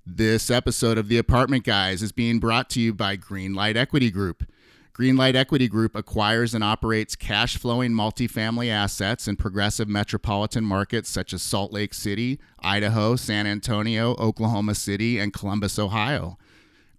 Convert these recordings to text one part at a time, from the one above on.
This episode of The Apartment Guys is being brought to you by Greenlight Equity Group. Greenlight Equity Group acquires and operates cash-flowing multifamily assets in progressive metropolitan markets such as Salt Lake City, Idaho, San Antonio, Oklahoma City, and Columbus, Ohio.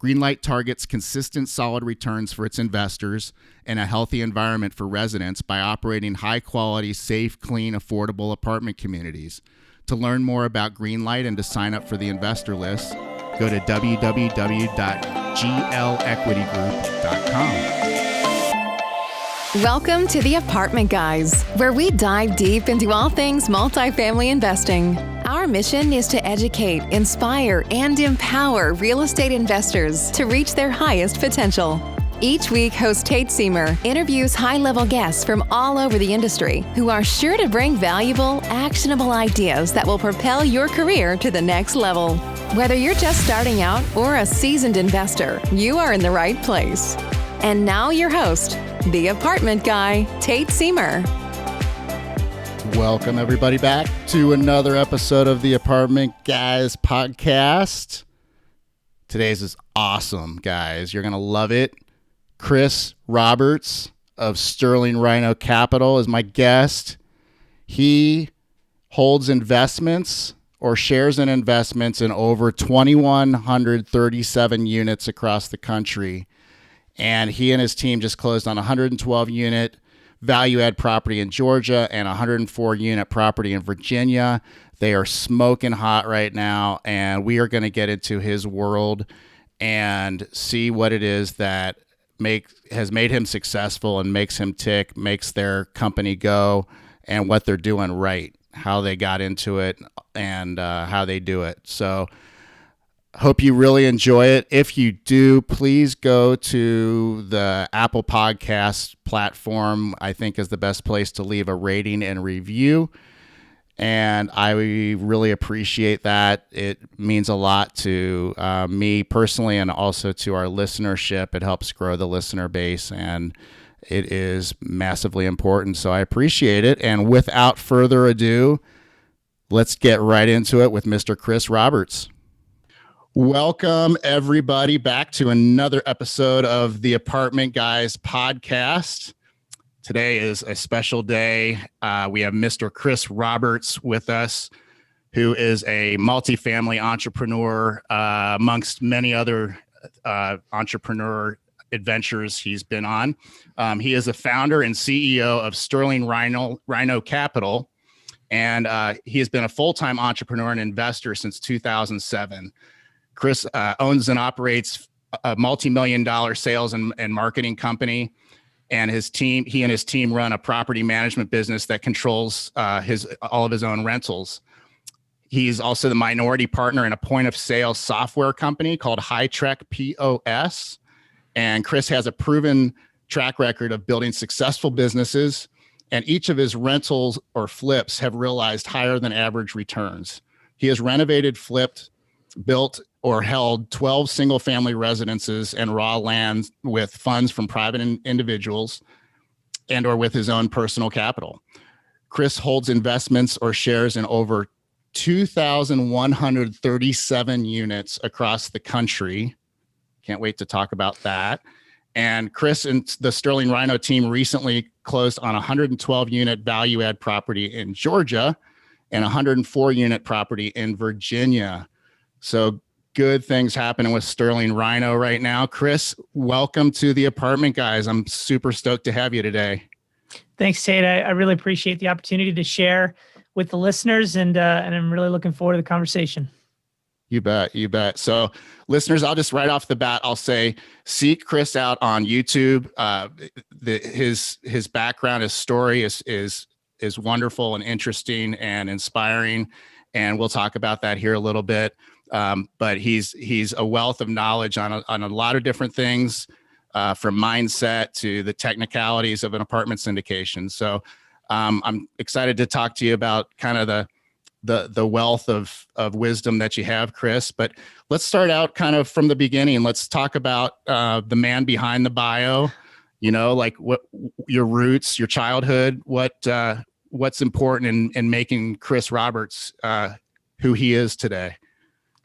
Greenlight targets consistent, solid returns for its investors and a healthy environment for residents by operating high-quality, safe, clean, affordable apartment communities. To learn more about Greenlight and to sign up for the investor list, go to www.glequitygroup.com. Welcome to The Apartment Guys, where we dive deep into all things multifamily investing. Our mission is to educate, inspire, and empower real estate investors to reach their highest potential. Each week, host Tate Seymour interviews high-level guests from all over the industry who are sure to bring valuable, actionable ideas that will propel your career to the next level. Whether you're just starting out or a seasoned investor, you are in the right place. And now your host, the apartment guy, Tate Seymour. Welcome, everybody, back to another episode of the Apartment Guys podcast. Today's is awesome, guys. You're going to love it. Chris Roberts of Sterling Rhino Capital is my guest. He holds investments or shares in investments in over 2,137 units across the country. And he and his team just closed on a 112-unit value-add property in Georgia and a 104-unit property in Virginia. They are smoking hot right now, and we are going to get into his world and see what it is that has made him successful and makes him tick, makes their company go, and what they're doing right, how they got into it, and how they do it. So hope you really enjoy it. If you do, please go to the Apple Podcast platform. I think is the best place to leave a rating and review. And I really appreciate that. It means a lot to me personally and also to our listenership. It helps grow the listener base, and it is massively important. So I appreciate it. And without further ado, let's get right into it with Mr. Chris Roberts. Welcome, everybody, back to another episode of the Apartment Guys podcast. Today is a special day. We have Mr. Chris Roberts with us, who is a multifamily entrepreneur amongst many other entrepreneur adventures he's been on. He is the founder and CEO of Sterling Rhino Capital, and he has been a full-time entrepreneur and investor since 2007. Chris owns and operates a multi-million-dollar sales and marketing company. And he and his team run a property management business that controls all of his own rentals. He's also the minority partner in a point of sale software company called High-Trek POS. And Chris has a proven track record of building successful businesses, and each of his rentals or flips have realized higher than average returns. He has renovated, flipped, built, or held 12 single-family residences and raw land with funds from private individuals and or with his own personal capital. Chris holds investments or shares in over 2,137 units across the country. Can't wait to talk about that. And Chris and the Sterling Rhino team recently closed on a 112-unit value-add property in Georgia and a 104-unit property in Virginia. So good things happening with Sterling Rhino right now. Chris, welcome to the Apartment Guys. I'm super stoked to have you today. Thanks, Tate. I really appreciate the opportunity to share with the listeners, and I'm really looking forward to the conversation. You bet. You bet. So listeners, I'll just right off the bat, I'll say, seek Chris out on YouTube. His background, his story is wonderful and interesting and inspiring. And we'll talk about that here a little bit. But he's a wealth of knowledge on a lot of different things, from mindset to the technicalities of an apartment syndication. So I'm excited to talk to you about kind of the wealth of wisdom that you have, Chris. But let's start out kind of from the beginning. Let's talk about the man behind the bio. You know, like what your roots, your childhood, what's important in making Chris Roberts who he is today.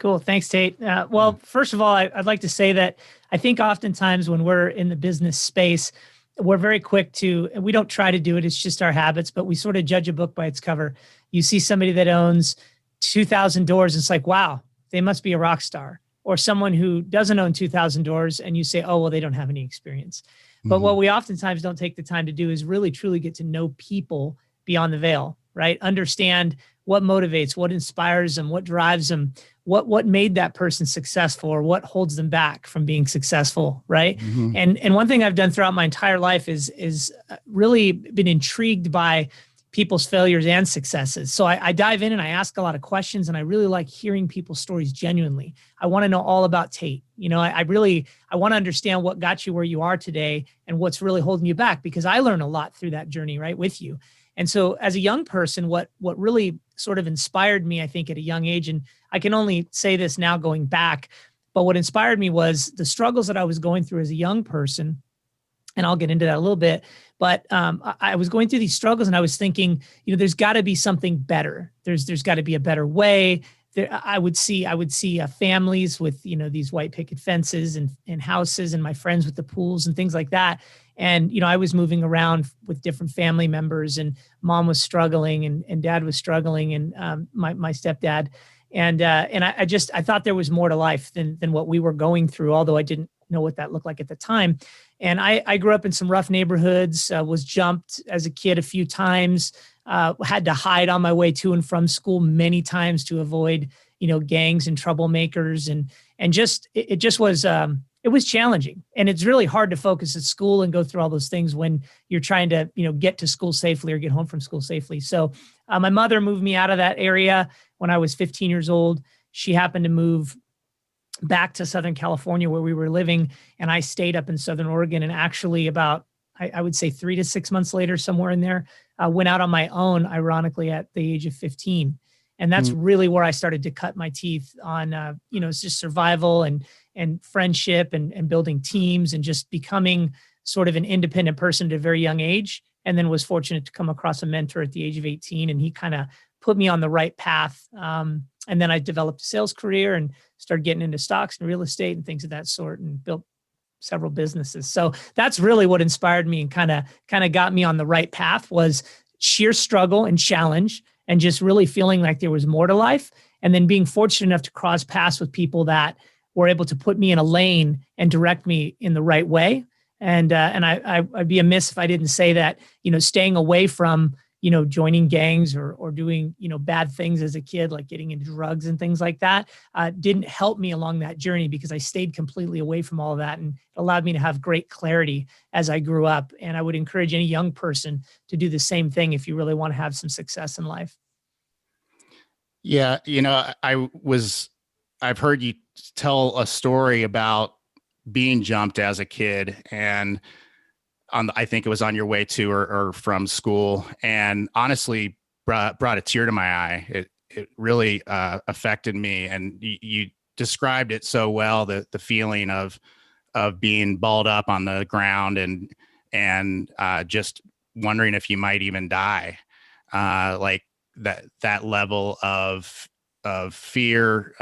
Cool. Thanks, Tate. Well, first of all, I'd like to say that I think oftentimes when we're in the business space, we're very quick to, and we don't try to do it, it's just our habits, but we sort of judge a book by its cover. You see somebody that owns 2,000 doors, it's like, wow, they must be a rock star. Or someone who doesn't own 2,000 doors, and you say, oh, well, they don't have any experience. But what we oftentimes don't take the time to do is really, truly get to know people beyond the veil, right? Understand what motivates, what inspires them, what drives them, what made that person successful, or what holds them back from being successful, right? And one thing I've done throughout my entire life is really been intrigued by people's failures and successes. So I dive in and I ask a lot of questions, and I really like hearing people's stories genuinely. I want to know all about Tate. You know, I want to understand what got you where you are today and what's really holding you back, because I learn a lot through that journey, right, with you. And so as a young person, what really sort of inspired me, I think, at a young age, and I can only say this now going back, but what inspired me was the struggles that I was going through as a young person. And I'll get into that a little bit, but I was going through these struggles, and I was thinking, you know, there's got to be something better. There's got to be a better way. I would see families with, you know, these white picket fences and houses, and my friends with the pools and things like that. And, you know, I was moving around with different family members, and mom was struggling, and dad was struggling, and my stepdad. And I thought there was more to life than what we were going through, although I didn't know what that looked like at the time. And I grew up in some rough neighborhoods, was jumped as a kid a few times, had to hide on my way to and from school many times to avoid, you know, gangs and troublemakers. And just, it just was, it was challenging. And it's really hard to focus at school and go through all those things when you're trying to, you know, get to school safely or get home from school safely. So my mother moved me out of that area when I was 15 years old. She happened to move back to Southern California where we were living, and I stayed up in Southern Oregon. And actually about, I would say 3 to 6 months later, somewhere in there, went out on my own, ironically, at the age of 15. And that's really where I started to cut my teeth on, you know, it's just survival and friendship and building teams and just becoming sort of an independent person at a very young age. And then was fortunate to come across a mentor at the age of 18, and he kind of put me on the right path. And then I developed a sales career and started getting into stocks and real estate and things of that sort, and built several businesses. So that's really what inspired me and kind of got me on the right path, was sheer struggle and challenge, and just really feeling like there was more to life. And then being fortunate enough to cross paths with people that were able to put me in a lane and direct me in the right way. And I'd be amiss if I didn't say that, you know, staying away from, you know, joining gangs or doing, you know, bad things as a kid, like getting into drugs and things like that, didn't help me along that journey, because I stayed completely away from all of that, and it allowed me to have great clarity as I grew up. And I would encourage any young person to do the same thing if you really want to have some success in life. Yeah. You know, I've heard you tell a story about being jumped as a kid, and I think it was on your way to or from school, and honestly brought a tear to my eye. It really affected me, and you described it so well, the feeling of being balled up on the ground and just wondering if you might even die, like that level of fear,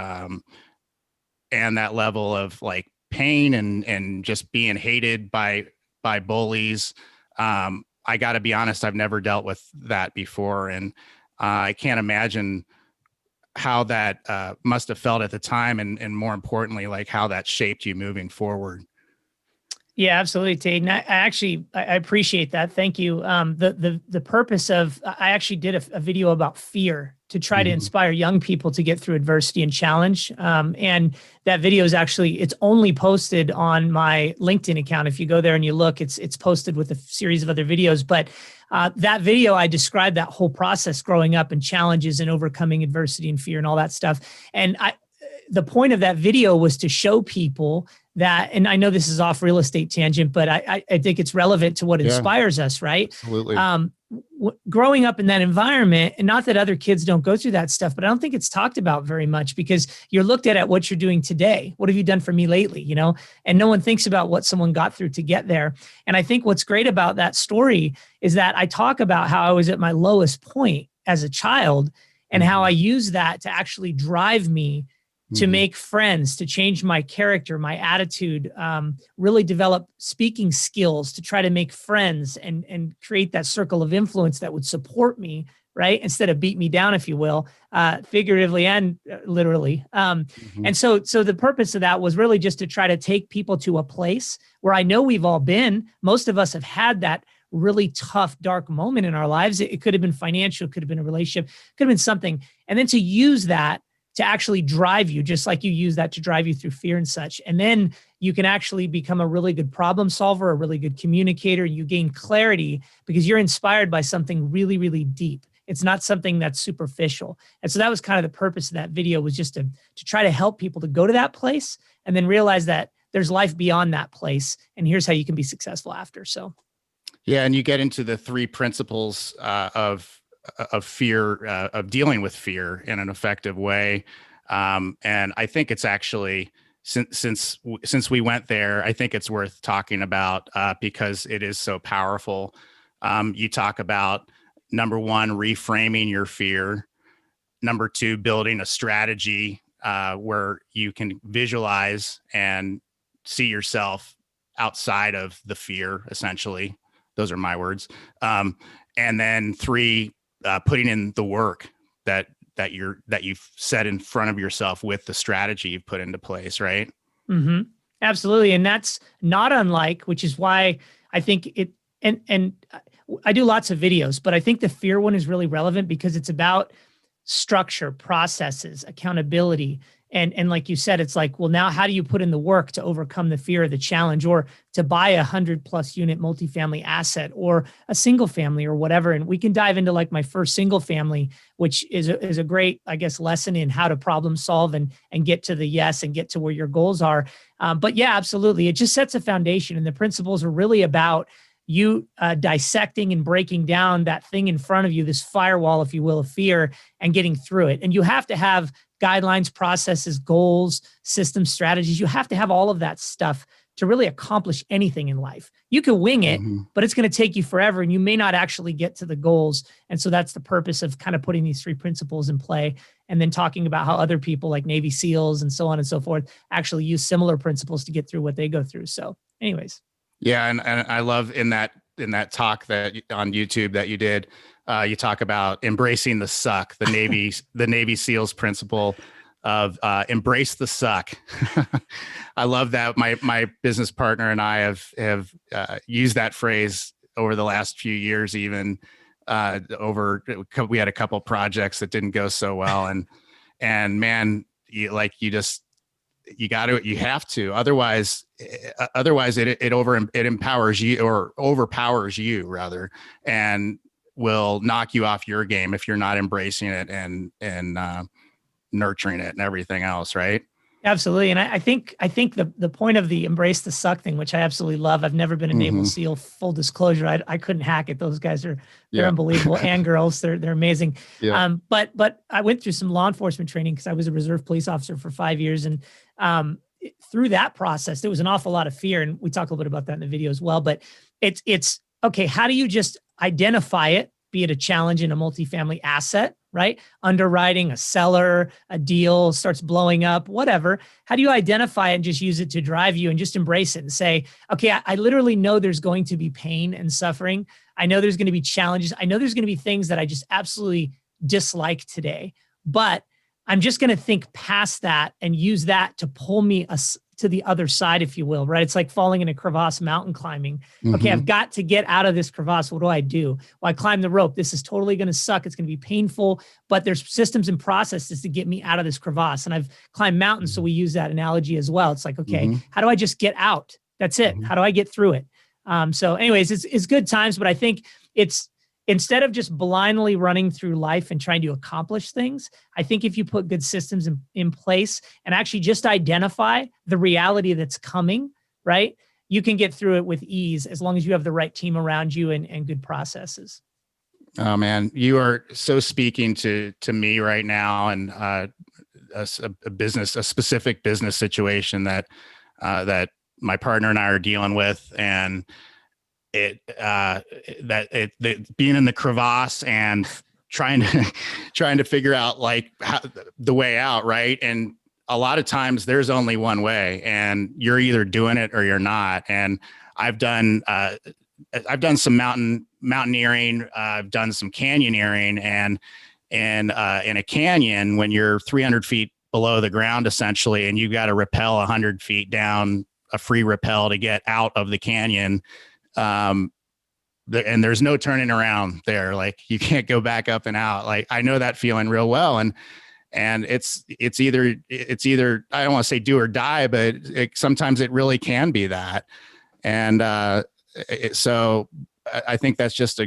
and that level of like pain and just being hated by bullies. I got to be honest, I've never dealt with that before. And I can't imagine how that must have felt at the time. And more importantly, like how that shaped you moving forward. Yeah, absolutely, Tate. And I appreciate that. Thank you. The purpose of, I actually did a video about fear to try to inspire young people to get through adversity and challenge. And that video is actually, it's only posted on my LinkedIn account. If you go there and you look, it's posted with a series of other videos. But that video, I described that whole process growing up and challenges and overcoming adversity and fear and all that stuff. And the point of that video was to show people that, and I know this is off real estate tangent, but I think it's relevant to what inspires us, right? Absolutely. Growing up in that environment, and not that other kids don't go through that stuff, but I don't think it's talked about very much, because you're looked at what you're doing today. What have you done for me lately? You know, and no one thinks about what someone got through to get there. And I think what's great about that story is that I talk about how I was at my lowest point as a child, and how I used that to actually drive me to make friends, to change my character, my attitude, really develop speaking skills to try to make friends and create that circle of influence that would support me, right? Instead of beat me down, if you will, figuratively and literally. And so the purpose of that was really just to try to take people to a place where I know we've all been. Most of us have had that really tough, dark moment in our lives. It could have been financial, it could have been a relationship, could have been something. And then to use that to actually drive you, just like you use that to drive you through fear and such. And then you can actually become a really good problem solver, a really good communicator. You gain clarity because you're inspired by something really, really deep. It's not something that's superficial. And so that was kind of the purpose of that video, was just to try to help people to go to that place and then realize that there's life beyond that place. And here's how you can be successful after. So. Yeah. And you get into the three principles of fear, of dealing with fear in an effective way. And I think it's actually, since we went there, I think it's worth talking about because it is so powerful. You talk about, number one, reframing your fear. Number two, building a strategy where you can visualize and see yourself outside of the fear, essentially. Those are my words. And then three, putting in the work that you've set in front of yourself with the strategy you've put into place, right? Mm-hmm. Absolutely. And that's not unlike, which is why I think it, and I do lots of videos, but I think the fear one is really relevant because it's about structure, processes, accountability. And like you said, it's like, well, now how do you put in the work to overcome the fear of the challenge, or to buy 100+ unit multifamily asset, or a single family, or whatever? And we can dive into like my first single family, which is a great, I guess, lesson in how to problem solve and get to the yes and get to where your goals are. But yeah, absolutely. It just sets a foundation. And the principles are really about you dissecting and breaking down that thing in front of you, this firewall, if you will, of fear, and getting through it. And you have to have guidelines, processes, goals, systems, strategies. You have to have all of that stuff to really accomplish anything in life. You can wing it, but it's going to take you forever and you may not actually get to the goals. And so that's the purpose of kind of putting these three principles in play, and then talking about how other people like Navy SEALs and so on and so forth actually use similar principles to get through what they go through. So anyways. Yeah. And I love in that talk that on YouTube that you did, you talk about embracing the suck, the Navy SEALs principle of embrace the suck. I love that. My business partner and I have used that phrase over the last few years. Even we had a couple projects that didn't go so well, and man, you have to. Otherwise it empowers you, or overpowers you rather, and will knock you off your game if you're not embracing it and nurturing it and everything else, right? Absolutely. And I think the point of the embrace the suck thing, which I absolutely love. I've never been a Naval SEAL, full disclosure. I couldn't hack it. Those guys they're unbelievable, and girls, they're amazing. Yeah. But I went through some law enforcement training because I was a reserve police officer for 5 years. And through that process, there was an awful lot of fear. And we talk a little bit about that in the video as well. But it's okay. How do you just identify it, be it a challenge in a multifamily asset, right? Underwriting, a seller, a deal starts blowing up, whatever. How do you identify it and just use it to drive you and just embrace it and say, okay, I literally know there's going to be pain and suffering. I know there's going to be challenges. I know there's going to be things that I just absolutely dislike today, but I'm just going to think past that and use that to pull me to the other side, if you will, right? It's like falling in a crevasse, mountain climbing. Okay, I've got to get out of this crevasse. What do? Well, I climb the rope. This is totally going to suck. It's going to be painful, but there's systems and processes to get me out of this crevasse. And I've climbed mountains, so we use that analogy as well. It's like, okay, how do I just get out? That's it. How do I get through it? So anyways, it's good times, but I think it's, instead of just blindly running through life and trying to accomplish things, I think if you put good systems in place and actually just identify the reality that's coming, right, you can get through it with ease as long as you have the right team around you and good processes. Oh man, you are so speaking to me right now, and a specific business situation that my partner and I are dealing with, and being in the crevasse and trying to figure out like the way out, right? And a lot of times there's only one way, and you're either doing it or you're not. And I've done some mountaineering. I've done some canyoneering, and in a canyon, when you're 300 feet below the ground, essentially, and you've got to rappel 100 feet down a free rappel to get out of the canyon. And there's no turning around there. Like, you can't go back up and out. Like, I know that feeling real well. And it's either I don't want to say do or die, but sometimes it really can be that. And so I think that's just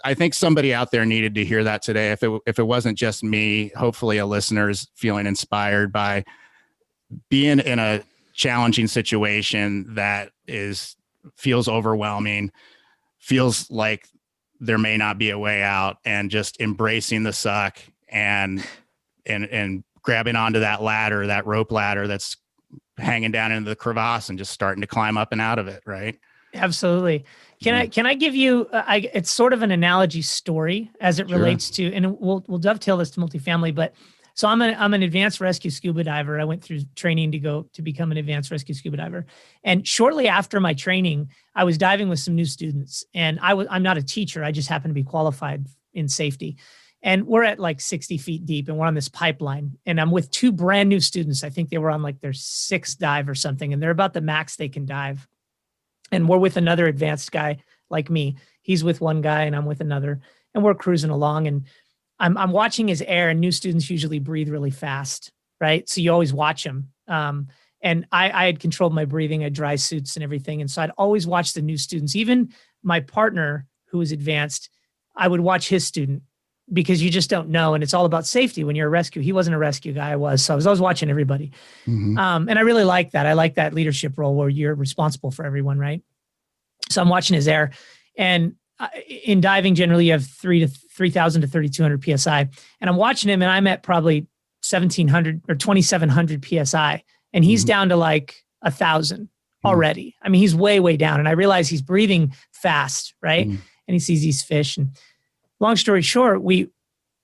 I think somebody out there needed to hear that today. If it wasn't just me, hopefully a listener's feeling inspired by being in a challenging situation that feels overwhelming, feels like there may not be a way out, and just embracing the suck and grabbing onto that ladder, that rope ladder that's hanging down into the crevasse, and just starting to climb up and out of it. Right. Absolutely. Can I give you, it's sort of an analogy story as it relates to, and we'll dovetail this to multifamily, but so I'm an advanced rescue scuba diver. I went through training to become an advanced rescue scuba diver. And shortly after my training, I was diving with some new students, and I'm not a teacher. I just happen to be qualified in safety. And we're at like 60 feet deep, and we're on this pipeline, and I'm with two brand new students. I think they were on like their sixth dive or something, and they're about the max they can dive. And we're with another advanced guy like me. He's with one guy and I'm with another, and we're cruising along, and I'm watching his air, and new students usually breathe really fast, right? So you always watch them. And I had controlled my breathing, I had dry suits and everything. And so I'd always watch the new students. Even my partner, who was advanced, I would watch his student, because you just don't know. And it's all about safety when you're a rescue. He wasn't a rescue guy, I was. So I was always watching everybody. Mm-hmm. And I really like that. I like that leadership role where you're responsible for everyone, right? So I'm watching his air. And in diving, generally you have 3,000 to 3,200 PSI. And I'm watching him, and I'm at probably 1,700 or 2,700 PSI. And he's down to like 1,000 already. I mean, he's way, way down. And I realize he's breathing fast, right? And he sees these fish. And long story short,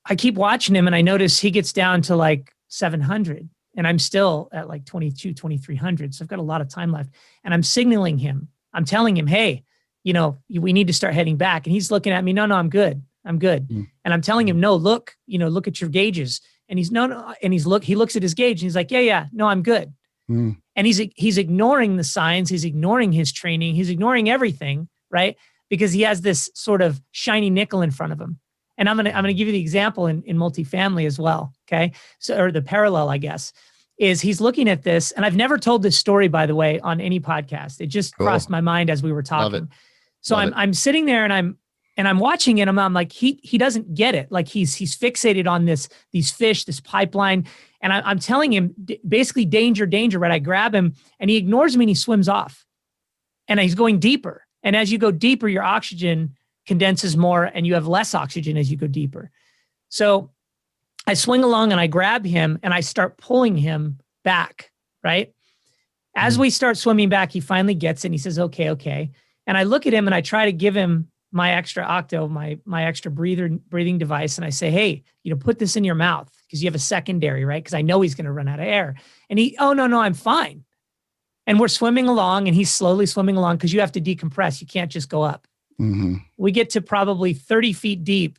I keep watching him, and I notice he gets down to like 700, and I'm still at like 2,300. So I've got a lot of time left, and I'm signaling him. I'm telling him, hey, we need to start heading back. And he's looking at me. No, I'm good. I'm good. And I'm telling him, no, look at your gauges. And he's no. And he looks at his gauge, and he's like, yeah, no, I'm good. And he's ignoring the signs. He's ignoring his training. He's ignoring everything, right? Because he has this sort of shiny nickel in front of him. And I'm gonna give you the example in multifamily as well. Okay. So, or the parallel, I guess, is he's looking at this. And I've never told this story, by the way, on any podcast. It just crossed my mind as we were talking. So I'm sitting there, and I'm watching it. I'm like, he doesn't get it. Like he's fixated on these fish, this pipeline. And I'm telling him basically danger, right? I grab him, and he ignores me, and he swims off, and he's going deeper. And as you go deeper, your oxygen condenses more, and you have less oxygen as you go deeper. So I swing along, and I grab him, and I start pulling him back, right? As we start swimming back, he finally gets it, and he says, okay. And I look at him, and I try to give him my extra octo, my extra breathing device. And I say, hey, put this in your mouth, because you have a secondary, right? Because I know he's going to run out of air. And oh, no, I'm fine. And we're swimming along, and he's slowly swimming along, because you have to decompress. You can't just go up. We get to probably 30 feet deep,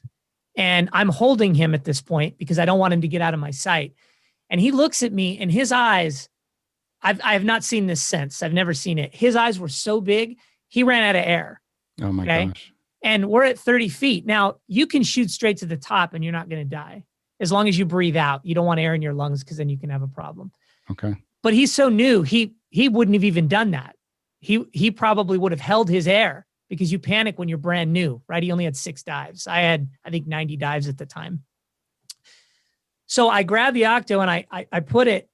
and I'm holding him at this point because I don't want him to get out of my sight. And he looks at me, and his eyes, I have not seen this since. I've never seen it. His eyes were so big, he ran out of air. Oh my gosh. And we're at 30 feet. Now, you can shoot straight to the top, and you're not going to die as long as you breathe out. You don't want air in your lungs, because then you can have a problem. Okay. But he's so new, he wouldn't have even done that. He probably would have held his air, because you panic when you're brand new, right? He only had 6 dives. I had, I think, 90 dives at the time. So I grab the octo, and I put it,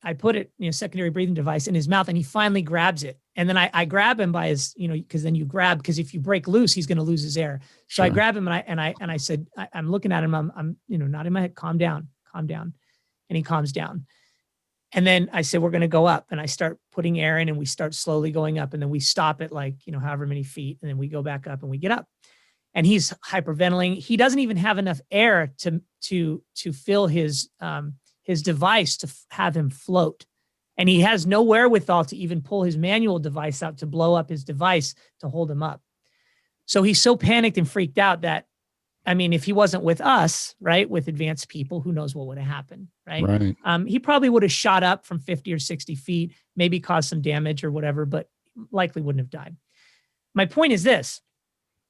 secondary breathing device in his mouth, and he finally grabs it. And then I grab him by his, because then because if you break loose, he's going to lose his air. So I grab him, and I said, I'm looking at him, I'm nodding my head, calm down. And he calms down. And then I said, we're going to go up, and I start putting air in, and we start slowly going up, and then we stop at like, however many feet. And then we go back up, and we get up, and he's hyperventilating. He doesn't even have enough air to fill his device to have him float. And he has no wherewithal to even pull his manual device out to blow up his device to hold him up. So he's so panicked and freaked out that, I mean, if he wasn't with us, right, with advanced people, who knows what would have happened, right? Right. He probably would have shot up from 50 or 60 feet, maybe caused some damage or whatever, but likely wouldn't have died. My point is this.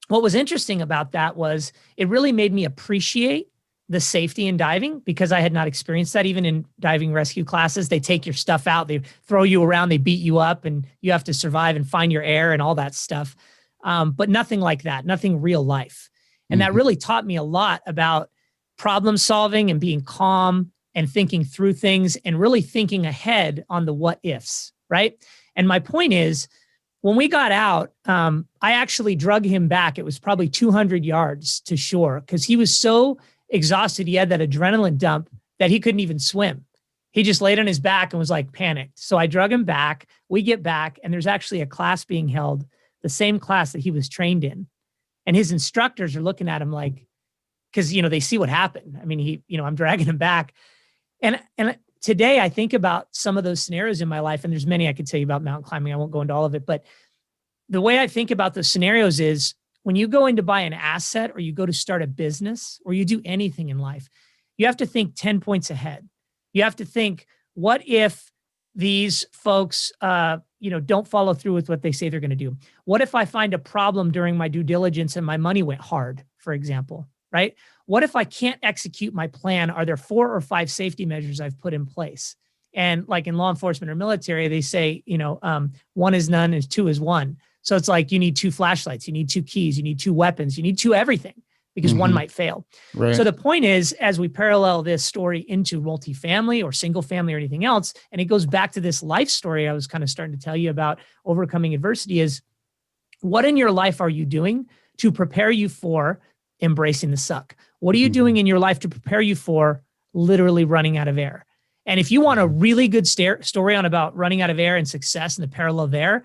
What was interesting about that was it really made me appreciate the safety in diving, because I had not experienced that. Even in diving rescue classes, they take your stuff out, they throw you around, they beat you up, and you have to survive and find your air and all that stuff. But nothing like that, nothing real life. And that really taught me a lot about problem solving and being calm and thinking through things and really thinking ahead on the what ifs, right? And my point is, when we got out, I actually drug him back. It was probably 200 yards to shore because he was so exhausted. He had that adrenaline dump that he couldn't even swim. He just laid on his back and was like panicked. So I drug him back. We get back, and there's actually a class being held, the same class that he was trained in. And his instructors are looking at him like, because, they see what happened. I mean, I'm dragging him back. And today I think about some of those scenarios in my life, and there's many I could tell you about mountain climbing. I won't go into all of it, but the way I think about those scenarios is when you go in to buy an asset or you go to start a business or you do anything in life, you have to think 10 points ahead. You have to think, what if these folks, don't follow through with what they say they're going to do? What if I find a problem during my due diligence and my money went hard, for example, right? What if I can't execute my plan? Are there 4 or 5 safety measures I've put in place? And like in law enforcement or military, they say, 1 is none and 2 is 1. So it's like you need 2 flashlights, you need 2 keys, you need 2 weapons, you need 2 everything, because one might fail. Right. So the point is, as we parallel this story into multifamily or single family or anything else, and it goes back to this life story I was kind of starting to tell you about overcoming adversity, is what in your life are you doing to prepare you for embracing the suck? What are you doing in your life to prepare you for literally running out of air? And if you want a really good story on about running out of air and success and the parallel there,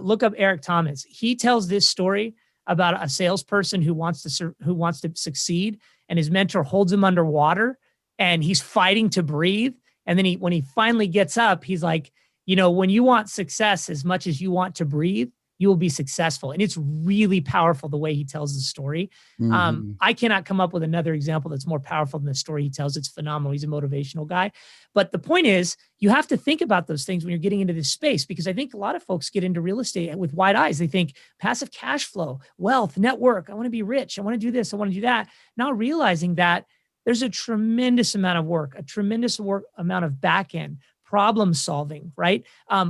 look up Eric Thomas. He tells this story about a salesperson who wants to succeed, and his mentor holds him underwater and he's fighting to breathe. And then when he finally gets up, he's like, when you want success as much as you want to breathe, you will be successful. And it's really powerful the way he tells the story. I cannot come up with another example that's more powerful than the story he tells. It's phenomenal. He's a motivational guy. But the point is, you have to think about those things when you're getting into this space, because I think a lot of folks get into real estate with wide eyes. They think passive cash flow, wealth, network. I want to be rich. I want to do this. I want to do that. Not realizing that there's a tremendous amount of work, amount of back end problem solving, right?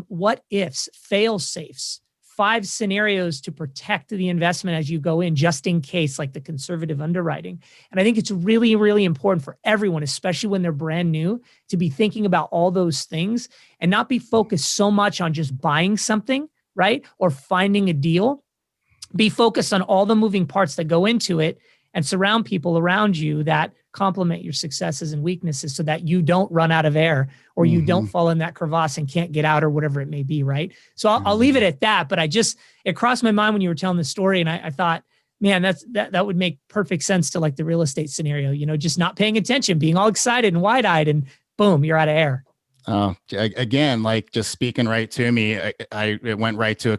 What ifs, fail safes, 5 scenarios to protect the investment as you go in, just in case, like the conservative underwriting. And I think it's really, really important for everyone, especially when they're brand new, to be thinking about all those things and not be focused so much on just buying something, right? Or finding a deal. Be focused on all the moving parts that go into it, and surround people around you that complement your successes and weaknesses so that you don't run out of air or you don't fall in that crevasse and can't get out or whatever it may be, right? So I'll leave it at that. But it crossed my mind when you were telling the story, and I thought, man, that would make perfect sense to like the real estate scenario, just not paying attention, being all excited and wide-eyed, and boom, you're out of air. Again, like just speaking right to me, it went right to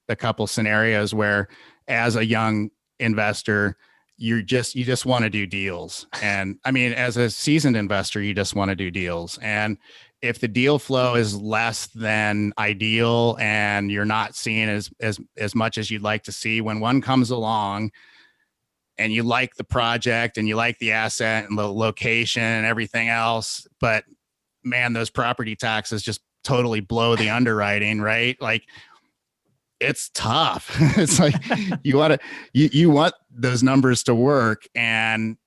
a couple scenarios where, as a young investor, you just want to do deals. And I mean, as a seasoned investor, you just want to do deals. And if the deal flow is less than ideal and you're not seeing as much as you'd like to see, when one comes along and you like the project and you like the asset and the location and everything else, but man, those property taxes just totally blow the underwriting, right? Like, it's tough. It's like you want those numbers to work. And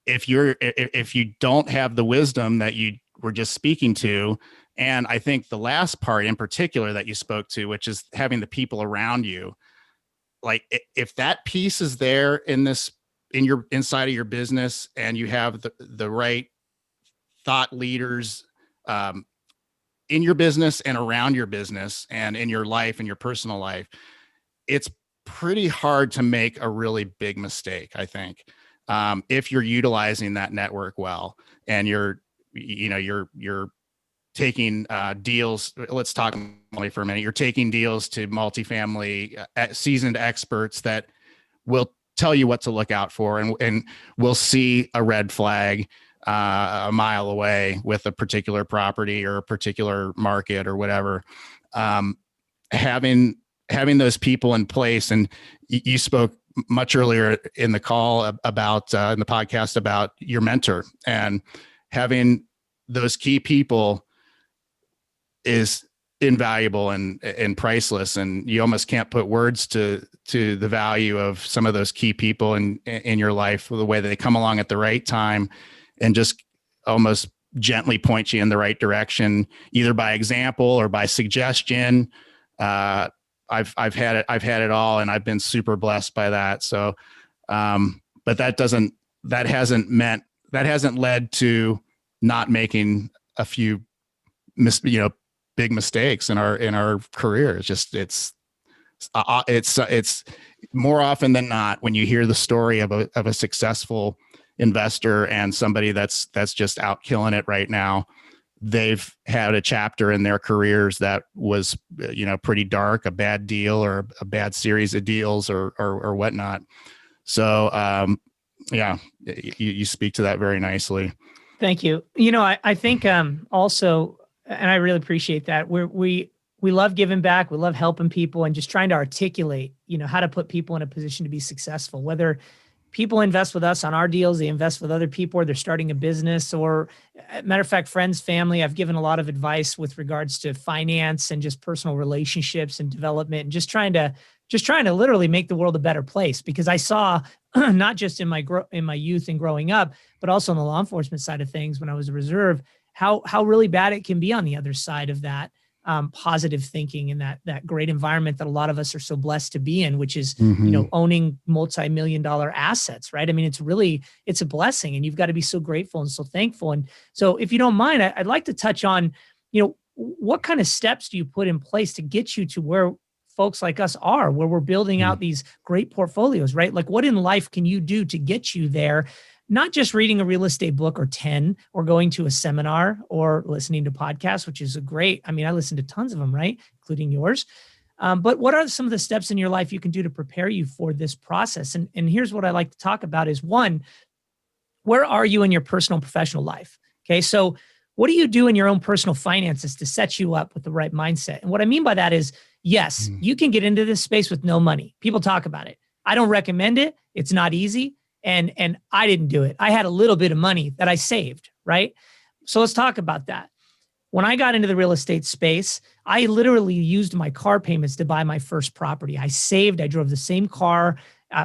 if you don't have the wisdom that you were just speaking to, and I think the last part in particular that you spoke to, which is having the people around you, like if that piece is there inside of your business, and you have the right thought leaders, in your business and around your business and in your life and your personal life, it's pretty hard to make a really big mistake, I think, if you're utilizing that network well, and you're taking deals. Let's talk multifamily for a minute. You're taking deals to multifamily seasoned experts that will tell you what to look out for, and will see a red flag a mile away with a particular property or a particular market or whatever. Having those people in place, and you spoke much earlier in the call about in the podcast about your mentor, and having those key people is invaluable and priceless. And you almost can't put words to the value of some of those key people in your life, the way that they come along at the right time and just almost gently point you in the right direction, either by example or by suggestion. I've had it all, and I've been super blessed by that. So, but that hasn't led to not making a few big mistakes in our career. It's more often than not, when you hear the story of a successful investor and somebody that's just out killing it right now, they've had a chapter in their careers that was, pretty dark, a bad deal or a bad series of deals or whatnot. So, you speak to that very nicely. Thank you. I think also, and I really appreciate that, we love giving back. We love helping people and just trying to articulate, how to put people in a position to be successful, whether people invest with us on our deals, they invest with other people, or they're starting a business, or matter of fact, friends, family. I've given a lot of advice with regards to finance and just personal relationships and development, and just trying to literally make the world a better place, because I saw not just in my youth and growing up, but also on the law enforcement side of things when I was a reserve, how really bad it can be on the other side of that. Positive thinking and that great environment that a lot of us are so blessed to be in, which is, owning multi-million-dollar assets, right? I mean, it's a blessing, and you've got to be so grateful and so thankful. And so if you don't mind, I'd like to touch on, what kind of steps do you put in place to get you to where folks like us are, where we're building out these great portfolios, right? Like, what in life can you do to get you there? Not just reading a real estate book or 10 or going to a seminar or listening to podcasts, which is I listen to tons of them, right? Including yours. But what are some of the steps in your life you can do to prepare you for this process? And here's what I like to talk about is, one, where are you in your personal and professional life? Okay. So what do you do in your own personal finances to set you up with the right mindset? And what I mean by that is, yes, you can get into this space with no money. People talk about it. I don't recommend it. It's not easy. And I didn't do it. I had a little bit of money that I saved, right? So let's talk about that. When I got into the real estate space, I literally used my car payments to buy my first property. I drove the same car,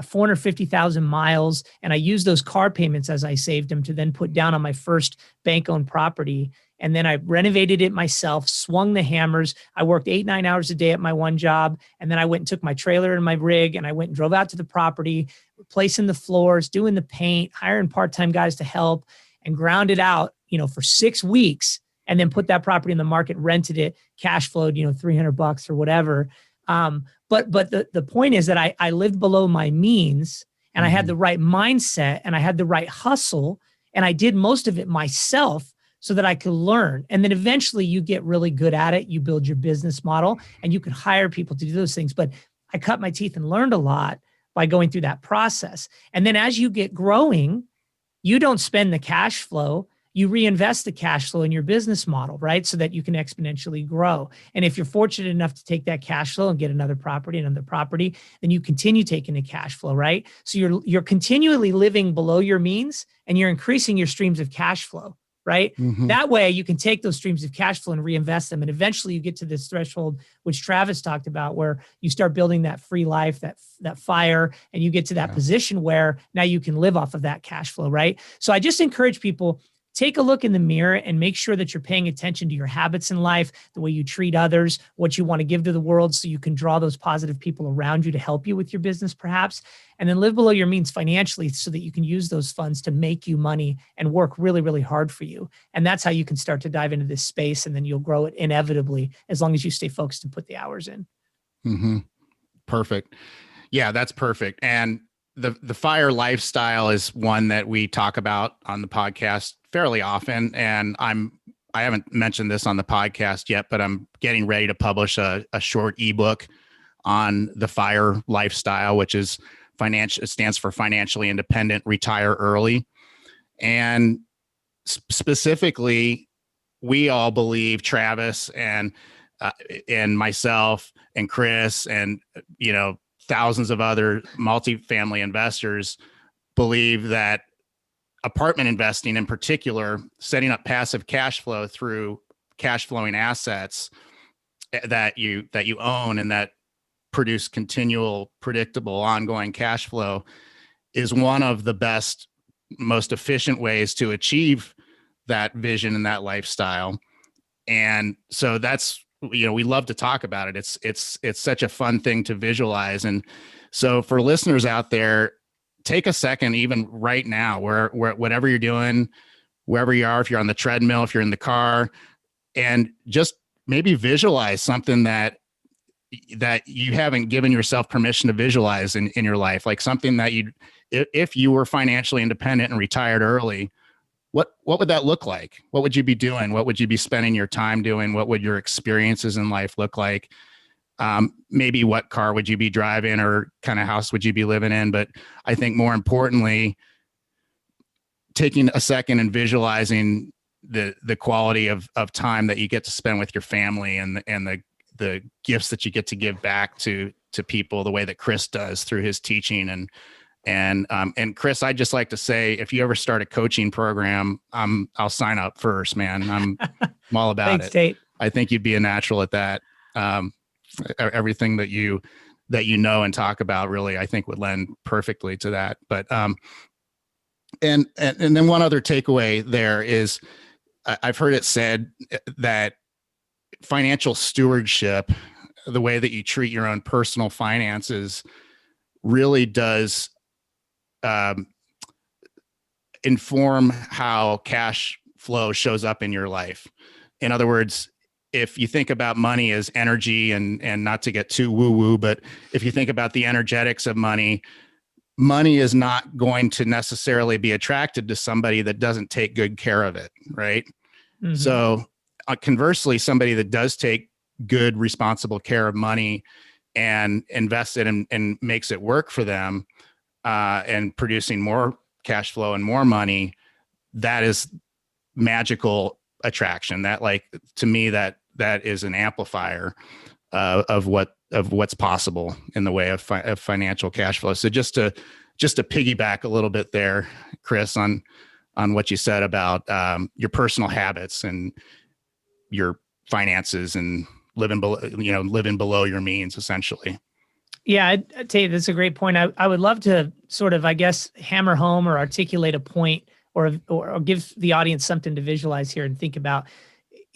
450,000 miles, and I used those car payments as I saved them to then put down on my first bank-owned property. And then I renovated it myself, swung the hammers. I worked 8-9 hours a day at my one job. And then I went and took my trailer and my rig, and I went and drove out to the property, replacing the floors, doing the paint, hiring part-time guys to help, and ground it out, for 6 weeks, and then put that property in the market, rented it, cash flowed, $300 or whatever. But the point is that I lived below my means, and I had the right mindset, and I had the right hustle, and I did most of it myself, so that I could learn. And then eventually you get really good at it. You build your business model, and you can hire people to do those things. But I cut my teeth and learned a lot by going through that process. And then as you get growing, you don't spend the cash flow. You reinvest the cash flow in your business model, right? So that you can exponentially grow. And if you're fortunate enough to take that cash flow and get another property, then you continue taking the cash flow, right? So you're continually living below your means, and you're increasing your streams of cash flow, right? That way you can take those streams of cash flow and reinvest them. And eventually you get to this threshold, which Travis talked about, where you start building that free life, that fire, and you get to that position where now you can live off of that cash flow, right? So I just encourage people, take a look in the mirror and make sure that you're paying attention to your habits in life, the way you treat others, what you want to give to the world, so you can draw those positive people around you to help you with your business, perhaps, and then live below your means financially so that you can use those funds to make you money and work really, really hard for you. And that's how you can start to dive into this space, and then you'll grow it inevitably as long as you stay focused and put the hours in. Perfect. Yeah, that's perfect. And the FIRE lifestyle is one that we talk about on the podcast fairly often. And I'm I haven't mentioned this on the podcast yet, but I'm getting ready to publish a short ebook on the FIRE lifestyle, which is financial. It stands for financially independent, retire early. And specifically, we all believe, Travis and myself and Chris and thousands of other multifamily investors believe that apartment investing, in particular, setting up passive cash flow through cash flowing assets that you own and that produce continual, predictable, ongoing cash flow, is one of the best, most efficient ways to achieve that vision and that lifestyle. And so that's, we love to talk about it. It's such a fun thing to visualize. And so for listeners out there, take a second, even right now, where whatever you're doing, wherever you are, if you're on the treadmill, if you're in the car, and just maybe visualize something that you haven't given yourself permission to visualize in your life, like something that if you were financially independent and retired early, what would that look like? What would you be doing? What would you be spending your time doing? What would your experiences in life look like? Maybe what car would you be driving, or kind of house would you be living in? But I think more importantly, taking a second and visualizing the quality of time that you get to spend with your family, and the gifts that you get to give back to people, the way that Chris does through his teaching. And Chris, I'd just like to say, if you ever start a coaching program, I'll sign up first, man. I'm all about Thanks, it. Tate. I think you'd be a natural at that. Everything that you know and talk about, really, I think would lend perfectly to that. But and then one other takeaway there is, I've heard it said that financial stewardship, the way that you treat your own personal finances, really does inform how cash flow shows up in your life. In other words, if you think about money as energy, and not to get too woo-woo, but if you think about the energetics of money is not going to necessarily be attracted to somebody that doesn't take good care of it, right? Mm-hmm. So conversely, somebody that does take good, responsible care of money and invests it and makes it work for them, and producing more cash flow and more money, that is magical attraction. That, like, to me, that is an amplifier of what's possible in the way of financial cash flow. So just to piggyback a little bit there, Chris, on what you said about your personal habits and your finances and living below your means, essentially. Yeah, I'd tell you, that's a great point. I would love to sort of, I guess, hammer home or articulate a point, or give the audience something to visualize here and think about.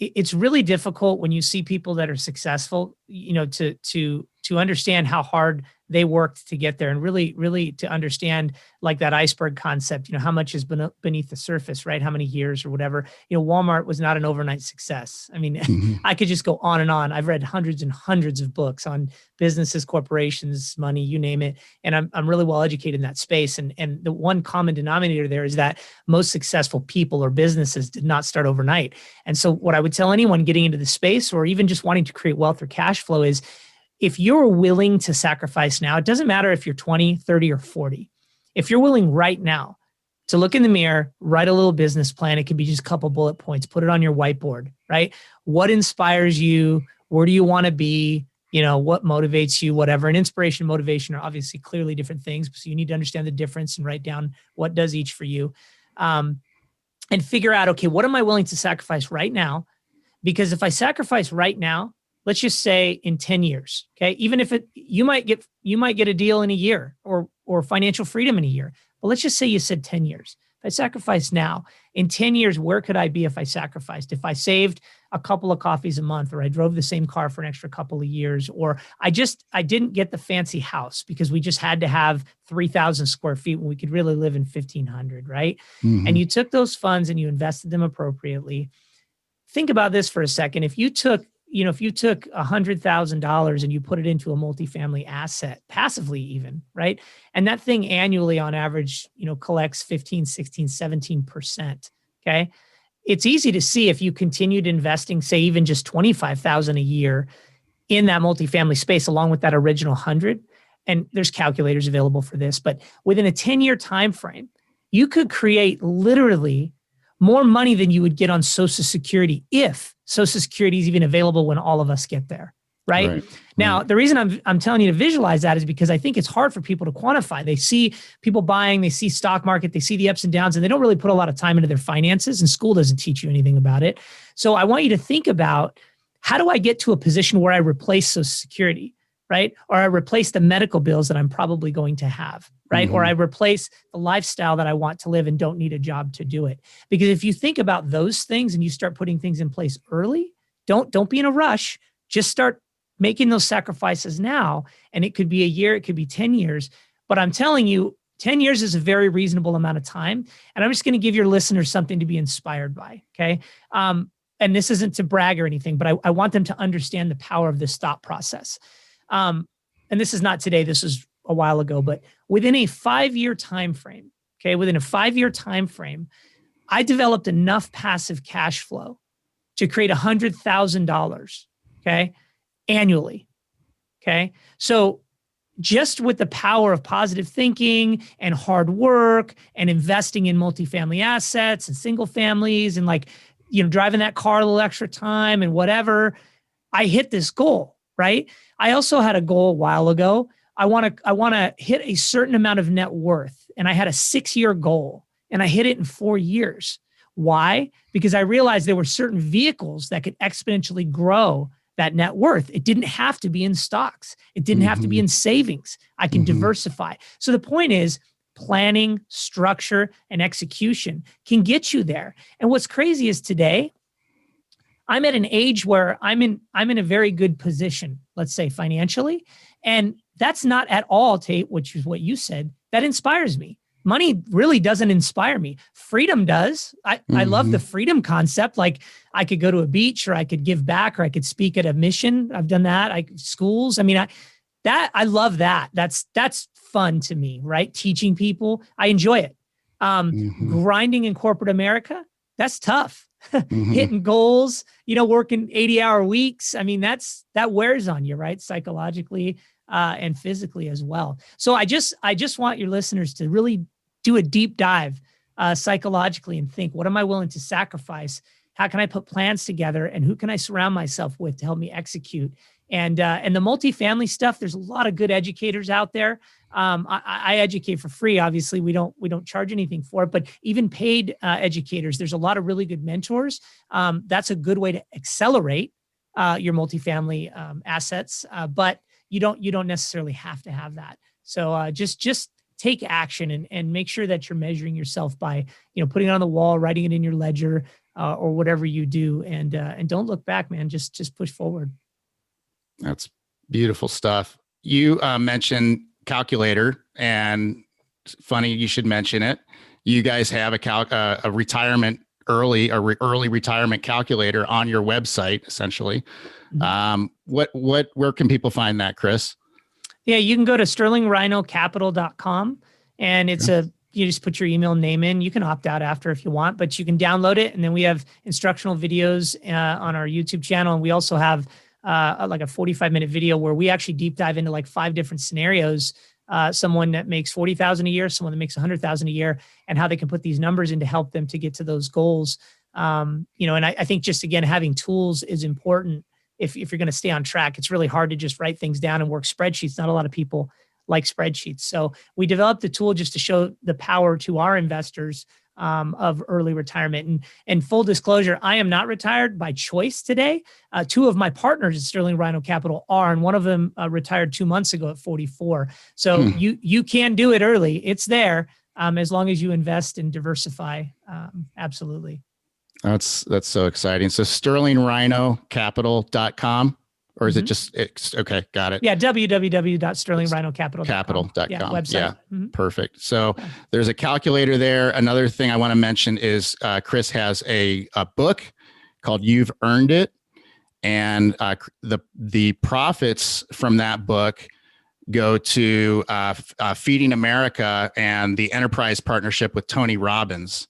It's really difficult when you see people that are successful, to understand how hard they worked to get there, and really, really to understand, like, that iceberg concept, how much is beneath the surface, right? How many years or whatever. Walmart was not an overnight success. I mean, mm-hmm. I could just go on and on. I've read hundreds and hundreds of books on businesses, corporations, money, you name it. And I'm really well educated in that space. And the one common denominator there is that most successful people or businesses did not start overnight. And so what I would tell anyone getting into the space, or even just wanting to create wealth or cash flow, is if you're willing to sacrifice now, it doesn't matter if you're 20, 30, or 40. If you're willing right now to look in the mirror, write a little business plan, it could be just a couple bullet points, put it on your whiteboard, right? What inspires you? Where do you want to be? What motivates you, whatever. And inspiration and motivation are obviously clearly different things. So you need to understand the difference and write down what does each for you. And figure out, okay, what am I willing to sacrifice right now? Because if I sacrifice right now, let's just say in 10 years, okay, even if you might get a deal in a year, or financial freedom in a year, but let's just say you said 10 years. If I sacrifice now, in 10 years, where could I be if I sacrificed? If I saved a couple of coffees a month, or I drove the same car for an extra couple of years, or I didn't get the fancy house because we just had to have 3,000 square feet when we could really live in 1,500, right? Mm-hmm. And you took those funds and you invested them appropriately. Think about this for a second. If you took $100,000 and you put it into a multifamily asset, passively even, right? And that thing annually on average, collects 15, 16, 17%, okay? it's easy to see if you continued investing, say even just 25,000 a year in that multifamily space, along with that original 100. And there's calculators available for this, but within a 10-year time frame, you could create literally more money than you would get on Social Security if Social Security is even available when all of us get there. Right. Now, the reason I'm telling you to visualize that is because I think it's hard for people to quantify. They see people buying, they see stock market, they see the ups and downs, and they don't really put a lot of time into their finances, and school doesn't teach you anything about it. So I want you to think about, how do I get to a position where I replace Social Security, right? Or I replace the medical bills that I'm probably going to have, right? Or I replace the lifestyle that I want to live and don't need a job to do it. Because if you think about those things and you start putting things in place early, don't be in a rush. Just start making those sacrifices now. And it could be a year, it could be 10 years. But I'm telling you, 10 years is a very reasonable amount of time. And I'm just going to give your listeners something to be inspired by. Okay. And this isn't to brag or anything, but I want them to understand the power of this thought process. And this is not today, this is a while ago, but within a 5-year time frame, okay, within a 5-year time frame, I developed enough passive cash flow to create $100,000, okay, annually. Okay. So just with the power of positive thinking and hard work and investing in multifamily assets and single families and driving that car a little extra time and whatever, I hit this goal, right? I also had a goal a while ago. I want to hit a certain amount of net worth, and I had a 6-year goal, and I hit it in 4 years. Why? Because I realized there were certain vehicles that could exponentially grow that net worth. It didn't have to be in stocks. It didn't have to be in savings. I can diversify. So the point is, planning, structure, and execution can get you there. And what's crazy is today, I'm at an age where I'm in a very good position, let's say financially. And that's not at all, Tate, which is what you said, that inspires me. Money really doesn't inspire me. Freedom does. I love the freedom concept. Like, I could go to a beach, or I could give back, or I could speak at a mission. I've done that. Schools. I mean, I love that. That's fun to me, right? Teaching people. I enjoy it. Grinding in corporate America, that's tough. Hitting goals, working 80-hour weeks. I mean, that wears on you, right? Psychologically and physically as well. So I just want your listeners to really do a deep dive psychologically and think, what am I willing to sacrifice? How can I put plans together? And who can I surround myself with to help me execute? And the multifamily stuff, there's a lot of good educators out there. I educate for free. Obviously, we don't charge anything for it, but even paid educators, there's a lot of really good mentors. That's a good way to accelerate your multifamily assets, but you don't necessarily have to have that. So just take action and make sure that you're measuring yourself by putting it on the wall, writing it in your ledger, or whatever you do, and don't look back, man. Just push forward. That's beautiful stuff. You mentioned calculator, and it's funny you should mention it. You guys have a retirement early retirement calculator on your website, essentially. Where can people find that, Chris? Yeah, you can go to sterlingrhinocapital.com, and you just put your email and name in. You can opt out after if you want, but you can download it. And then we have instructional videos on our YouTube channel. And we also have like a 45-minute video where we actually deep dive into like 5 different scenarios. Someone that makes $40,000 a year, someone that makes $100,000 a year, and how they can put these numbers in to help them to get to those goals. And I think just, again, having tools is important. If you're going to stay on track, it's really hard to just write things down and work spreadsheets. Not a lot of people like spreadsheets. So we developed the tool just to show the power to our investors of early retirement. And full disclosure, I am not retired by choice today. 2 of my partners at Sterling Rhino Capital are, and one of them retired 2 months ago at 44. So you can do it early. It's there as long as you invest and diversify. Absolutely. That's so exciting. So sterlingrhinocapital.com, or is it just, okay, got it. Yeah. www.sterlingrhinocapital.com. Yeah, website. Yeah. Perfect. So there's a calculator there. Another thing I want to mention is Chris has a book called You've Earned It. And the profits from that book go to Feeding America and the enterprise partnership with Tony Robbins.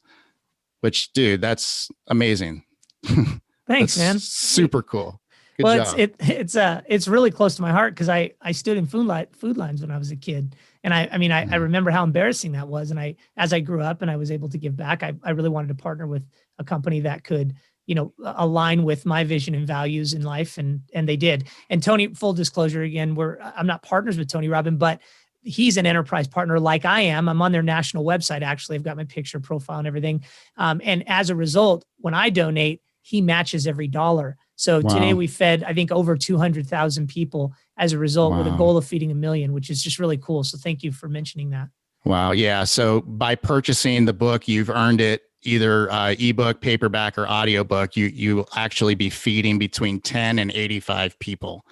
which, dude, that's amazing. Thanks, That's man. super cool. Good Well, job. it's really close to my heart because I stood in food lines when I was a kid, and I remember how embarrassing that was. And as I grew up and I was able to give back, I really wanted to partner with a company that could, align with my vision and values in life, and they did. And Tony, full disclosure again, I'm not partners with Tony Robbins, but he's an enterprise partner like I am. I'm on their national website. Actually, I've got my picture profile and everything. And as a result, when I donate, he matches every dollar. So today Wow. we fed, I think, over 200,000 people as a result, with a Wow. goal of feeding 1 million, which is just really cool. So thank you for mentioning that. Wow. Yeah. So by purchasing the book, you've earned it, either ebook, paperback, or audiobook. You will actually be feeding between 10 and 85 people.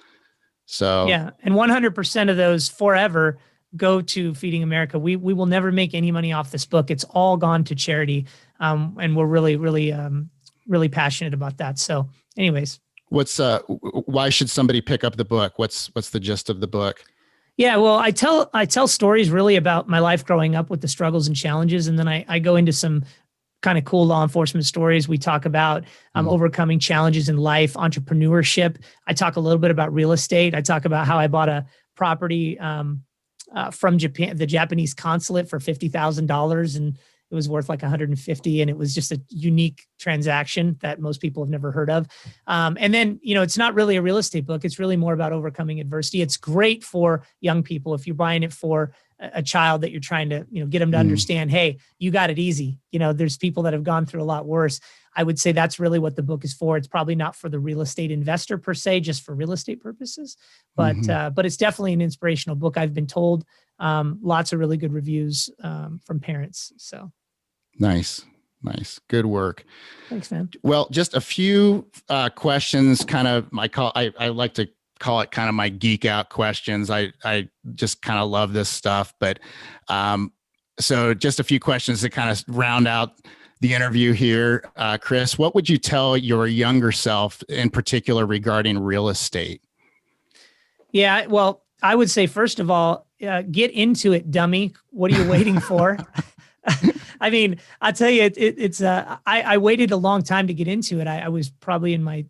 So Yeah, and 100% of those forever go to Feeding America. We will never make any money off this book. It's all gone to charity, and we're really passionate about that. So, anyways, why should somebody pick up the book? What's the gist of the book? yeah, well, I tell stories really about my life growing up with the struggles and challenges, and then I go into some kind of cool law enforcement stories. We talk about overcoming challenges in life, entrepreneurship. I talk a little bit about real estate. I talk about how I bought a property from Japan, the Japanese consulate, for $50,000, and it was worth like 150, and it was just a unique transaction that most people have never heard of. And then, it's not really a real estate book. It's really more about overcoming adversity. It's great for young people if you're buying it for a child that you're trying to, get them to understand, hey, you got it easy. There's people that have gone through a lot worse. I would say that's really what the book is for. It's probably not for the real estate investor per se, just for real estate purposes, but it's definitely an inspirational book. I've been told lots of really good reviews from parents. So. Nice. Good work. Thanks, man. Well, just a few questions, kind of I like to call it kind of my geek out questions. I just kind of love this stuff, but so just a few questions to kind of round out the interview here. Chris, what would you tell your younger self in particular regarding real estate? Yeah, well, I would say, first of all, get into it, dummy. What are you waiting for? I mean, I'll tell you, I waited a long time to get into it. I was probably in my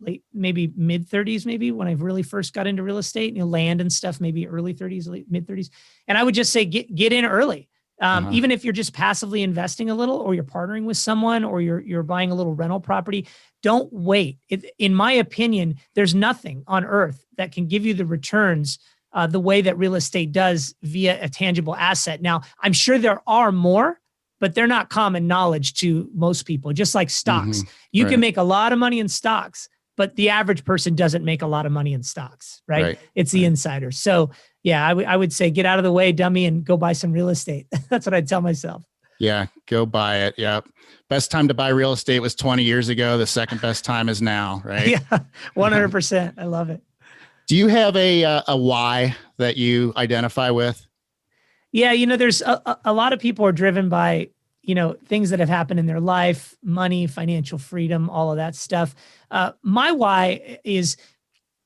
late, maybe mid 30s, maybe when I really first got into real estate, land and stuff, maybe early 30s, late mid 30s. And I would just say, get in early. Even if you're just passively investing a little, or you're partnering with someone, or you're buying a little rental property, don't wait. In my opinion, there's nothing on earth that can give you the returns the way that real estate does via a tangible asset. Now, I'm sure there are more, but they're not common knowledge to most people, just like stocks. You can make a lot of money in stocks, but the average person doesn't make a lot of money in stocks, right? It's the insider. So yeah, I would say, get out of the way, dummy, and go buy some real estate. That's what I'd tell myself. Yeah, go buy it. Yeah. Best time to buy real estate was 20 years ago. The second best time is now, right? Yeah, 100%. I love it. Do you have a why that you identify with? Yeah, there's a lot of people are driven by, things that have happened in their life, money, financial freedom, all of that stuff. My why is,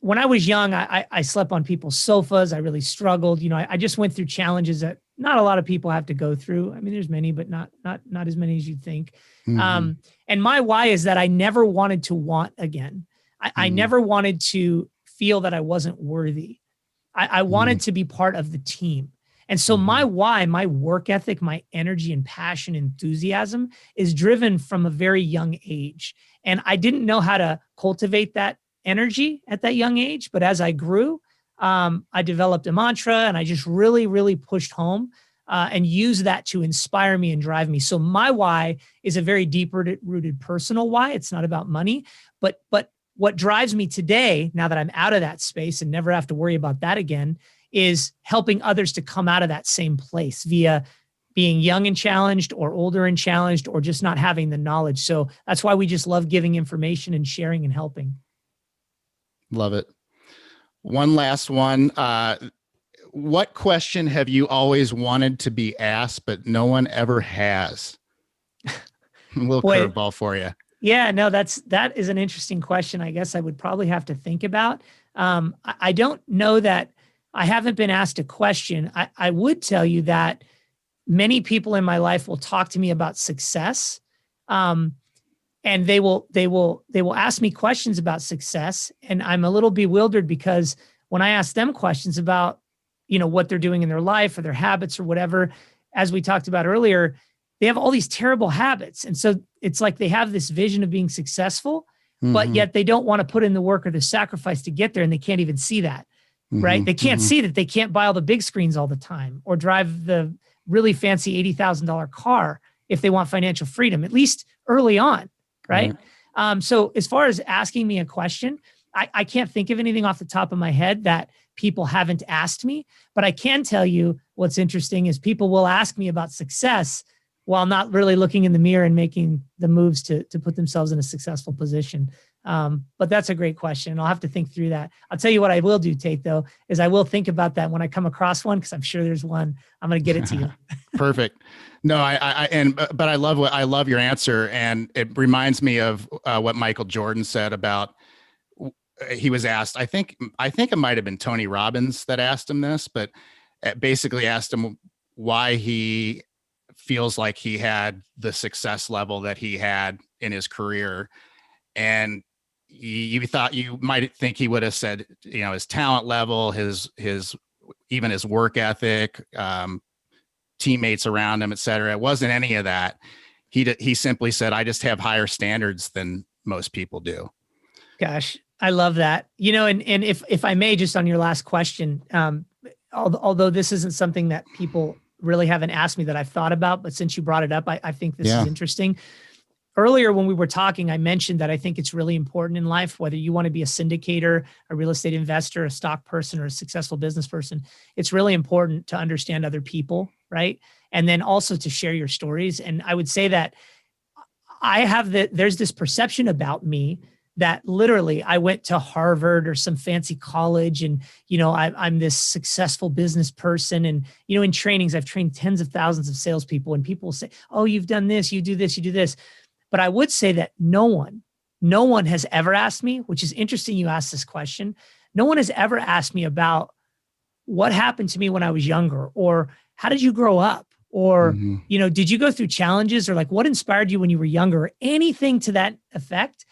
when I was young, I slept on people's sofas. I really struggled. I just went through challenges that not a lot of people have to go through. I mean, there's many, but not as many as you'd think. And my why is that I never wanted to want again. I never wanted to feel that I wasn't worthy. I wanted to be part of the team. And so my why, my work ethic, my energy and passion, enthusiasm is driven from a very young age. And I didn't know how to cultivate that energy at that young age. But as I grew, I developed a mantra, and I just really, really pushed home and used that to inspire me and drive me. So my why is a very deep rooted personal why. It's not about money, but what drives me today, now that I'm out of that space and never have to worry about that again, is helping others to come out of that same place via being young and challenged, or older and challenged, or just not having the knowledge. So that's why we just love giving information and sharing and helping. Love it. One last one. What question have you always wanted to be asked, but no one ever has? A little curveball for you. Yeah, no, that is an interesting question. I guess I would probably have to think about. I don't know that I haven't been asked a question. I would tell you that many people in my life will talk to me about success, And they will ask me questions about success. And I'm a little bewildered because when I ask them questions about, what they're doing in their life or their habits or whatever, as we talked about earlier, they have all these terrible habits. And so it's like they have this vision of being successful, but yet they don't want to put in the work or the sacrifice to get there. And they can't even see that, right? They can't see that they can't buy all the big screens all the time or drive the really fancy $80,000 car if they want financial freedom, at least early on, right? So as far as asking me a question, I can't think of anything off the top of my head that people haven't asked me, but I can tell you what's interesting is people will ask me about success while not really looking in the mirror and making the moves to put themselves in a successful position. But that's a great question. And I'll have to think through that. I'll tell you what I will do, Tate, though, is I will think about that when I come across one, because I'm sure there's one. I'm going to get it to you. Perfect. No, but I love your answer. And it reminds me of what Michael Jordan said about, he was asked, I think it might've been Tony Robbins that asked him this, but basically asked him why he feels like he had the success level that he had in his career. And you thought, you might think he would have said, his talent level, his even his work ethic, teammates around him, et cetera. It wasn't any of that. He simply said, I just have higher standards than most people do. Gosh, I love that. And if I may, just on your last question, although this isn't something that people really haven't asked me that I've thought about, but since you brought it up, I think this is interesting. Earlier, when we were talking, I mentioned that I think it's really important in life, whether you want to be a syndicator, a real estate investor, a stock person, or a successful business person, it's really important to understand other people, right? And then also to share your stories. And I would say that there's this perception about me that literally I went to Harvard or some fancy college and, I'm this successful business person. And, in trainings, I've trained tens of thousands of salespeople, and people say, oh, you've done this, you do this, you do this. But I would say that no one has ever asked me, which is interesting you asked this question. No one has ever asked me about what happened to me when I was younger, or how did you grow up? Or, did you go through challenges, or like what inspired you when you were younger, or anything to that effect,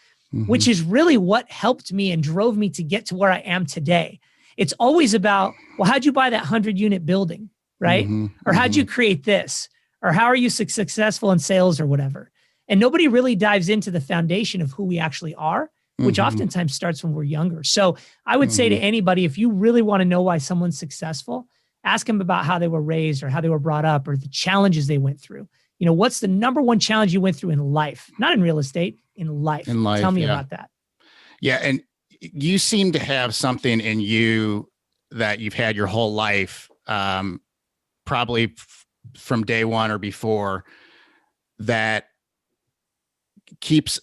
which is really what helped me and drove me to get to where I am today. It's always about, well, how'd you buy that 100-unit building, right? Or how'd you create this? Or how are you successful in sales or whatever? And nobody really dives into the foundation of who we actually are, which oftentimes starts when we're younger. So I would say to anybody, if you really want to know why someone's successful, ask them about how they were raised or how they were brought up or the challenges they went through. What's the number one challenge you went through in life? Not in real estate, in life. Tell me about that. Yeah. And you seem to have something in you that you've had your whole life, probably from day one or before, that keeps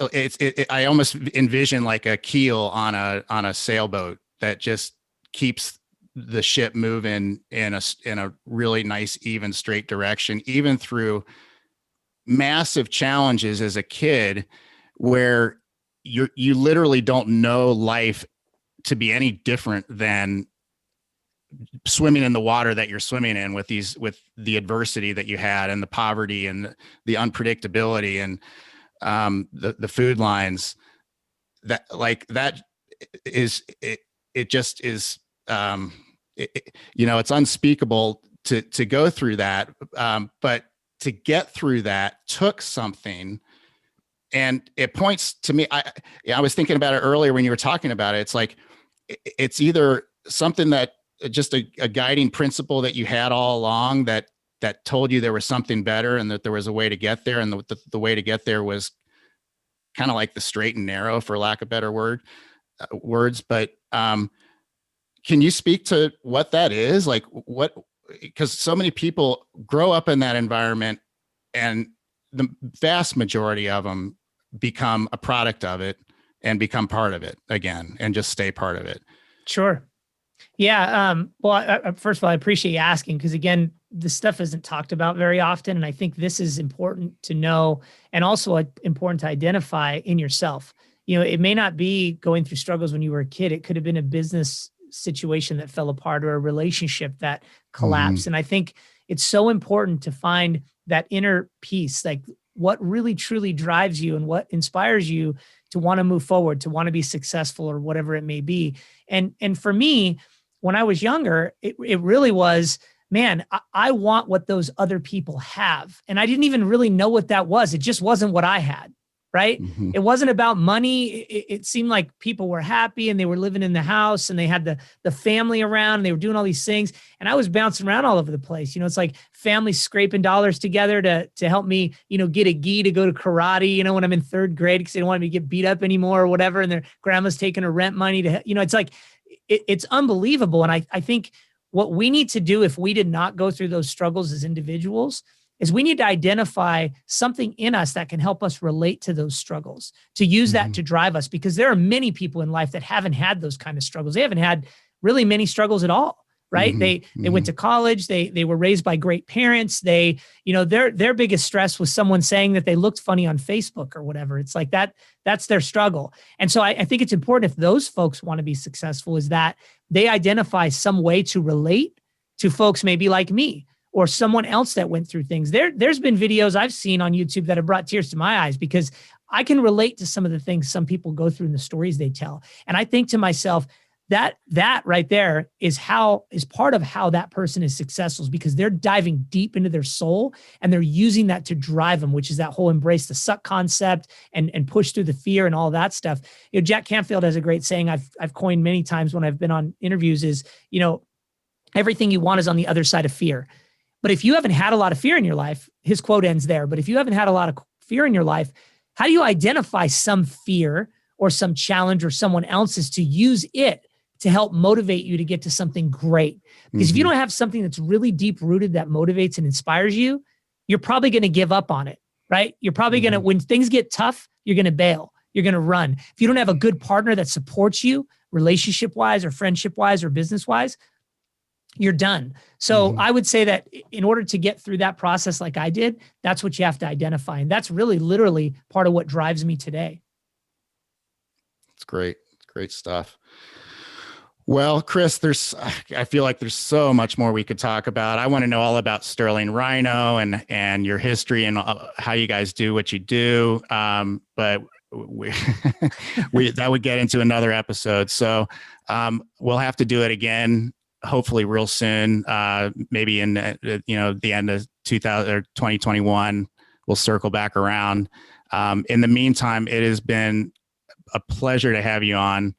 I almost envision like a keel on a sailboat that just keeps the ship moving in a really nice, even, straight direction, even through massive challenges as a kid, where you literally don't know life to be any different than swimming in the water that you're swimming in, with the adversity that you had and the poverty and the unpredictability and the food lines. That it's unspeakable to go through that. But to get through that took something. And it points to me, I was thinking about it earlier when you were talking about it. It's like, it's either something that just a guiding principle that you had all along that told you there was something better and that there was a way to get there. And the way to get there was kind of like the straight and narrow, for lack of better words. But can you speak to what that is? Like because so many people grow up in that environment, and the vast majority of them become a product of it and become part of it again and just stay part of it. Sure. Yeah. Well, first of all, I appreciate you asking, because again, this stuff isn't talked about very often. And I think this is important to know, and also important to identify in yourself. It may not be going through struggles when you were a kid. It could have been a business situation that fell apart or a relationship that collapsed. And I think it's so important to find that inner peace. Like, what really truly drives you and what inspires you to want to move forward, to want to be successful or whatever it may be. And for me, when I was younger, it really was, man, I want what those other people have. And I didn't even really know what that was. It just wasn't what I had, right? Mm-hmm. It wasn't about money. It seemed like people were happy and they were living in the house and they had the family around and they were doing all these things. And I was bouncing around all over the place. It's like families scraping dollars together to help me, get a gi to go to karate, when I'm in third grade, because they don't want me to get beat up anymore or whatever. And their grandma's taking a rent money to, it's like, it's unbelievable. And I think what we need to do if we did not go through those struggles as individuals is we need to identify something in us that can help us relate to those struggles, to use that to drive us, because there are many people in life that haven't had those kind of struggles. They haven't had really many struggles at all, right? They went to college. They were raised by great parents. They, their biggest stress was someone saying that they looked funny on Facebook or whatever. It's like that's their struggle. And so I think it's important, if those folks want to be successful, is that they identify some way to relate to folks maybe like me or someone else that went through things. There's been videos I've seen on YouTube that have brought tears to my eyes because I can relate to some of the things some people go through in the stories they tell. And I think to myself, that right there is part of how that person is successful, because they're diving deep into their soul and they're using that to drive them, which is that whole embrace the suck concept and push through the fear and all that stuff. Jack Canfield has a great saying I've coined many times when I've been on interviews is, everything you want is on the other side of fear. But if you haven't had a lot of fear in your life, his quote ends there. But if you haven't had a lot of fear in your life, how do you identify some fear or some challenge or someone else's to use it to help motivate you to get to something great? Because if you don't have something that's really deep rooted that motivates and inspires you, you're probably going to give up on it, right? You're probably going to, when things get tough, you're going to bail. You're going to run. If you don't have a good partner that supports you relationship wise or friendship wise or business wise, you're done. So I would say that in order to get through that process like I did, that's what you have to identify. And that's really literally part of what drives me today. It's great. It's great stuff. Well, Chris, I feel like there's so much more we could talk about. I want to know all about Sterling Rhino and your history and how you guys do what you do. But that would get into another episode. So we'll have to do it again, hopefully real soon. Maybe in the end of 2021, we'll circle back around. In the meantime, it has been a pleasure to have you on.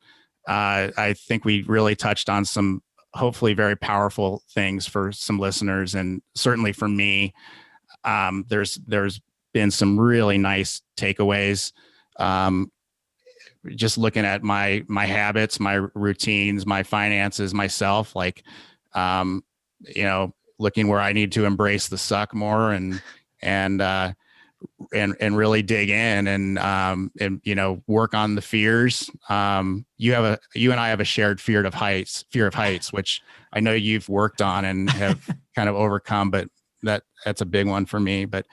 I think we really touched on some hopefully very powerful things for some listeners, and certainly for me. There's been some really nice takeaways. Just looking at my habits, my routines, my finances, myself, looking where I need to embrace the suck more and really dig in and work on the fears. You and I have a shared fear of heights, which I know you've worked on and have kind of overcome, but that's a big one for me. But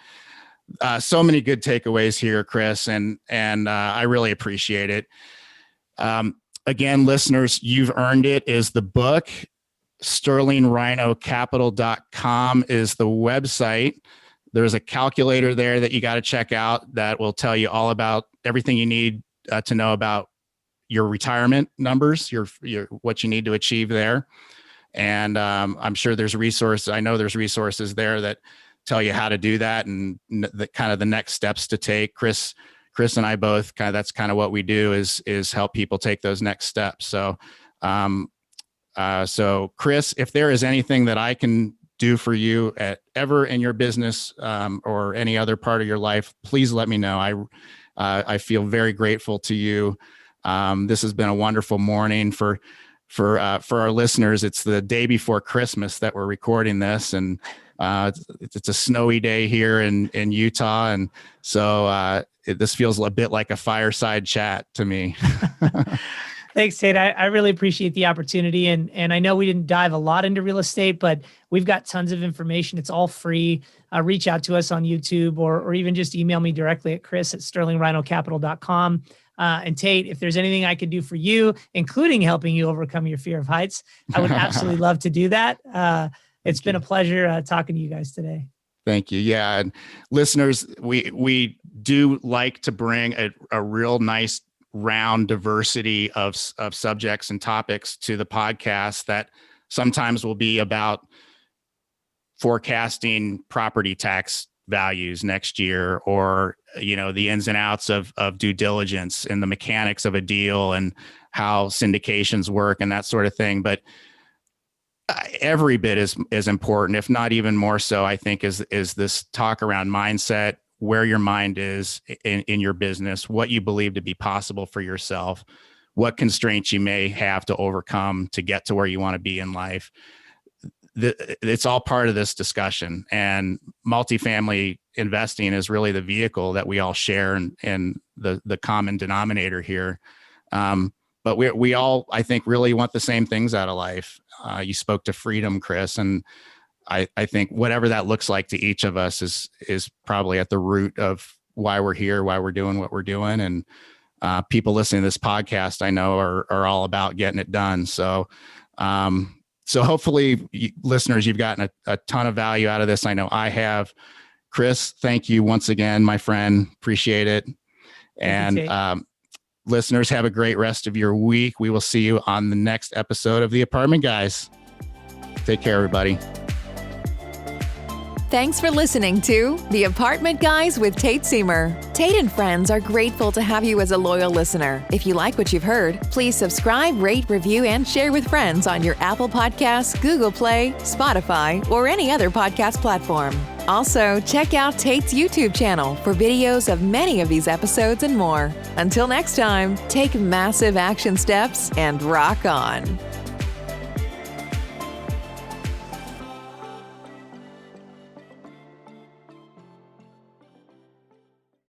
so many good takeaways here, Chris, and I really appreciate it. Again, listeners, You've Earned It is the book. SterlingRhinoCapital.com is the website. There's a calculator there that you got to check out that will tell you all about everything you need to know about your retirement numbers, your what you need to achieve there. And I'm sure there's resources. I know there's resources there that tell you how to do that and the next steps to take. Chris and I both that's kind of what we do is help people take those next steps. So, Chris, if there is anything that I can do for you ever in your business or any other part of your life, please let me know. I feel very grateful to you. This has been a wonderful morning for our listeners. It's the day before Christmas that we're recording this, and it's a snowy day here in Utah. And so this feels a bit like a fireside chat to me. Thanks, Tate. I really appreciate the opportunity. And I know we didn't dive a lot into real estate, but we've got tons of information. It's all free. Reach out to us on YouTube or even just email me directly at chris@sterlingrhinocapital.com. And Tate, if there's anything I could do for you, including helping you overcome your fear of heights, I would absolutely love to do that. It's been a pleasure talking to you guys today. Thank you. Yeah. And listeners, we do like to bring a real nice round diversity of subjects and topics to the podcast that sometimes will be about forecasting property tax values next year, or, the ins and outs of due diligence and the mechanics of a deal and how syndications work and that sort of thing. But every bit is important, if not even more so, I think, is this talk around mindset, where your mind is in your business, what you believe to be possible for yourself, what constraints you may have to overcome to get to where you want to be in life. It's all part of this discussion, and multifamily investing is really the vehicle that we all share and the common denominator here. But we all, I think, really want the same things out of life. You spoke to freedom, Chris, and I think whatever that looks like to each of us is probably at the root of why we're here, why we're doing what we're doing. And people listening to this podcast, I know, are all about getting it done. So hopefully, listeners, you've gotten a ton of value out of this. I know I have. Chris, thank you once again, my friend. Appreciate it. And listeners, have a great rest of your week. We will see you on the next episode of The Apartment Guys. Take care, everybody. Thanks for listening to The Apartment Guys with Tate Seamer. Tate and friends are grateful to have you as a loyal listener. If you like what you've heard, please subscribe, rate, review, and share with friends on your Apple Podcasts, Google Play, Spotify, or any other podcast platform. Also, check out Tate's YouTube channel for videos of many of these episodes and more. Until next time, take massive action steps and rock on.